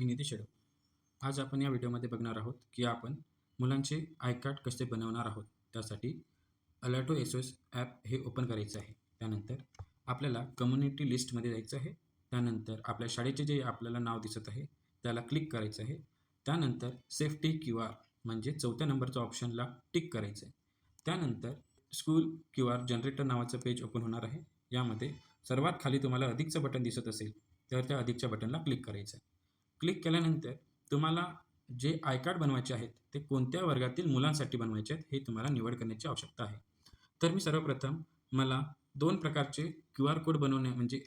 मी Nitish shadow. आज आपण या व्हिडिओमध्ये बघणार आहोत की आपण मुलांचे आय कार्ड कसे बनवणार आहोत. त्यासाठी अलाटो एस-ओ-एस ॲप हे ओपन करायचं आहे. त्यानंतर आपल्याला कम्युनिटी लिस्टमध्ये जायचं आहे. त्यानंतर आपल्या शाळेचे जे आपल्याला नाव दिसत आहे त्याला क्लिक करायचं आहे. त्यानंतर सेफ्टी QR म्हणजे 4थ्या नंबरच्या ऑप्शनला टिक करायचं आहे. त्यानंतर स्कूल QR जनरेटर नावाचं पेज ओपन होणार आहे. यामध्ये सर्वात खाली तुम्हाला अधिकचं बटन दिसत असेल तर त्या अधिकच्या बटनला क्लिक करायचं आहे. क्लिक केल्यानंतर तुम्हाला जे आय कार्ड बनवायचे आहेत ते कोणत्या वर्गातील मुलांसाठी बनवायचे आहेत हे तुम्हाला निवड करण्याची आवश्यकता आहे. तर मी सर्वप्रथम मला 2 प्रकारचे QR कोड बनवणे म्हणजे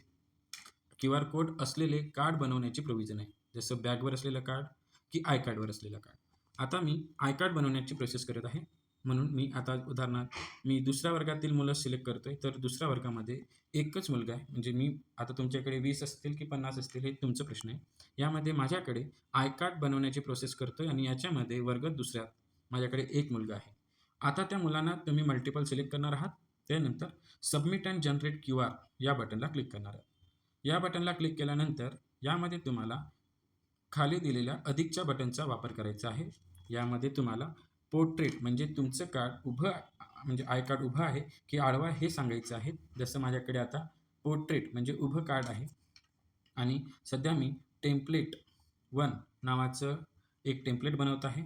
QR कोड असलेले कार्ड बनवण्याची प्रोव्हिजन आहे. जसं बॅगवर असलेलं कार्ड की आय कार्डवर असलेलं कार्ड. आता मी आय कार्ड बनवण्याची प्रोसेस करत आहे. म्हणून मी आता उदाहरणार्थ मी दुसऱ्या वर्गातील मुलं सिलेक्ट करतोय. तर दुसऱ्या वर्गामध्ये एकच मुलगा आहे. म्हणजे मी आता तुमच्याकडे 20 असतील की 50 असतील हे तुमचा प्रश्न आहे. यामध्ये माझ्याकडे आय कार्ड बनवण्याची प्रोसेस करतोय आणि याच्यामध्ये वर्ग दुसऱ्यात माझ्याकडे एक मुलगा आहे. आता त्या मुलांना तुम्ही मल्टिपल सिलेक्ट करणार आहात. त्यानंतर सबमिट अँड जनरेट QR या बटनला क्लिक करणार आहात. या बटनला क्लिक केल्यानंतर यामध्ये तुम्हाला खाली दिलेल्या अधिकच्या बटनचा वापर करायचा आहे. यामध्ये तुम्हाला पोर्ट्रेट म्हणजे तुमचं कार्ड उभं म्हणजे आय कार्ड उभं आहे की आडवा हे सांगायचं आहे. जसं माझ्याकडे आता पोर्ट्रेट म्हणजे उभं कार्ड आहे आणि सध्या मी टेम्पलेट 1 नावाचं एक टेम्पलेट बनवत आहे.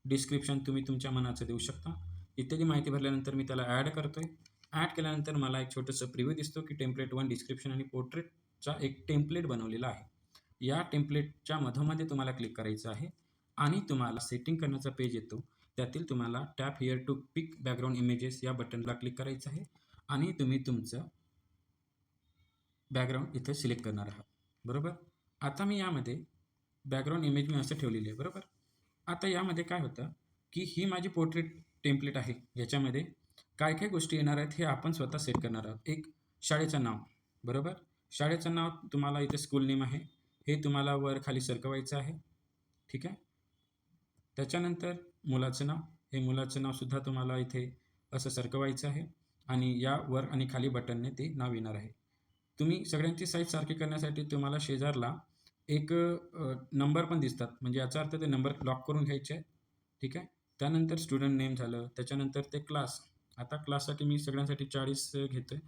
डिस्क्रिप्शन तुम्ही तुमच्या मनाचं देऊ शकता. इत्यादी माहिती भरल्यानंतर मी त्याला ॲड करतोय. ॲड केल्यानंतर मला एक छोटंसं प्रिव्ह्यू दिसतो की टेम्पलेट 1 डिस्क्रिप्शन आणि पोर्ट्रेटचा एक टेम्पलेट बनवलेला आहे. या टेम्पलेटच्या मधोमध्ये तुम्हाला क्लिक करायचं आहे आणि तुम्हाला सेटिंग करण्याचा पेज येतो. त्यातील तुम्हाला tap here to pick background images या बटनला क्लिक करायचं आहे आणि तुम्ही तुमचं बॅकग्राऊंड इथे सिलेक्ट करणार आहात. बरोबर. आता मी यामध्ये बॅकग्राऊंड इमेज मी असं ठेवलेली आहे. बरोबर. आता यामध्ये काय होतं की ही माझी पोर्ट्रेट टेम्पलेट आहे. याच्यामध्ये काय काय गोष्टी येणार आहेत हे आपण स्वतः सेट करणार आहोत. एक शाळेचं नाव. बरोबर. शाळेचं नाव तुम्हाला इथे स्कूल नेम आहे. हे तुम्हाला वर खाली सरकवायचं आहे. ठीक आहे. त्याच्यानंतर मुलाचं नाव. हे मुलाचं नावसुद्धा तुम्हाला इथे असं सरकवायचं आहे आणि या वर आणि खाली बटनने ते नाव येणार आहे. तुम्ही सगळ्यांची साईज सारखी करण्यासाठी तुम्हाला शेजारला एक नंबर पण दिसतात. म्हणजे याचा अर्थ ते नंबर लॉक करून घ्यायचे आहेत. ठीक आहे. त्यानंतर स्टुडंट नेम झालं. त्याच्यानंतर ते क्लास. आता क्लाससाठी मी सगळ्यांसाठी 40 घेतोय.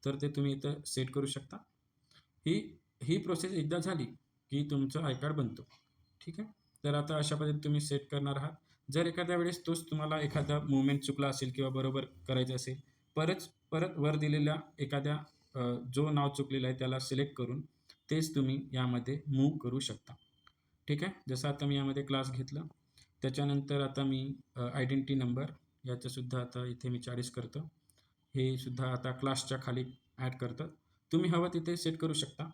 तर ते तुम्ही इथं सेट करू शकता. ही प्रोसेस एकदा झाली की तुमचं आय कार्ड बनतो. ठीक आहे. तर आता अशा पद्धतीने तुम्ही सेट करणार आहात. जर एखाद्या वेळेस तोच तुम्हाला एखादा मूव्हमेंट चुकला असेल किंवा बरोबर करायचं असेल, परत वर दिलेल्या एखाद्या जो नाव चुकलेलं आहे त्याला सिलेक्ट करून तेच तुम्ही यामध्ये मूव्ह करू शकता. ठीक आहे. जसं आता मी यामध्ये क्लास घेतलं. त्याच्यानंतर आता मी आयडेंटिटी नंबर याचंसुद्धा आता इथे मी 40 करतो. हे सुद्धा आता क्लासच्या खाली ॲड करतं. तुम्ही हवं तिथे सेट करू शकता.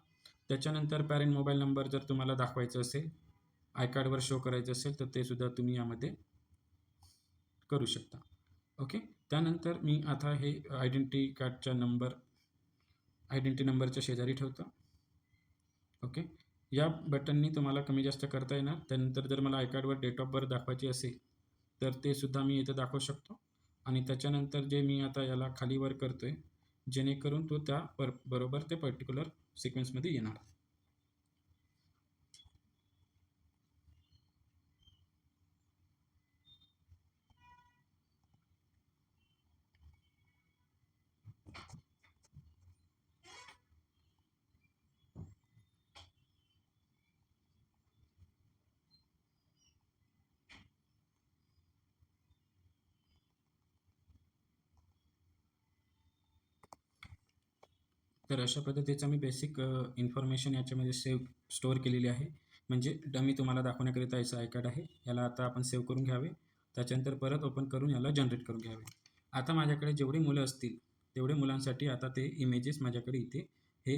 त्याच्यानंतर पॅरेंट मोबाईल नंबर जर तुम्हाला दाखवायचं असेल, आय कार्डवर शो करायचं असेल तर ते सुद्धा तुम्ही यामध्ये करू शकता. ओके. त्यानंतर मी आता हे आयडेंटिटी नंबरच्या शेजारी ठेवतो. ओके. या बटननी तुम्हाला कमी जास्त करता येणार. त्यानंतर जर मला आय कार्डवर डेट ऑफ बर्थ दाखवायची असेल तर ते सुद्धा मी इथे दाखवू शकतो आणि त्याच्यानंतर जे मी आता याला खाली वर करतोय जेणेकरून तो त्या बरोबर ते पर्टिक्युलर सिक्वेन्समध्ये येणार. तर अशा पद्धतीचं मी बेसिक इन्फॉर्मेशन याच्यामध्ये स्टोअर केलेली आहे. म्हणजे डमी तुम्हाला दाखवण्याकरिता याचं आय कार्ड आहे. याला आता आपण सेव्ह करून घ्यावे. त्याच्यानंतर परत ओपन करून याला जनरेट करून घ्यावे. आता माझ्याकडे जेवढी मुलं असतील तेवढे मुलांसाठी आता ते इमेजेस माझ्याकडे इथे हे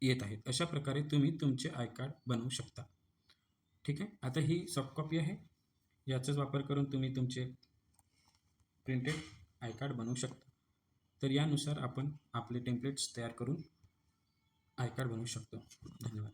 येत आहेत. अशा प्रकारे तुम्ही तुमचे आय कार्ड बनवू शकता. ठीक आहे. आता ही सॉफ्ट कॉपी आहे. याचाच वापर करून तुम्ही तुमचे प्रिंटेड आय कार्ड बनवू शकता. तर यानुसार आपण आपले टेम्पलेट्स तयार करून आय कार्ड बनवू शकतो. धन्यवाद.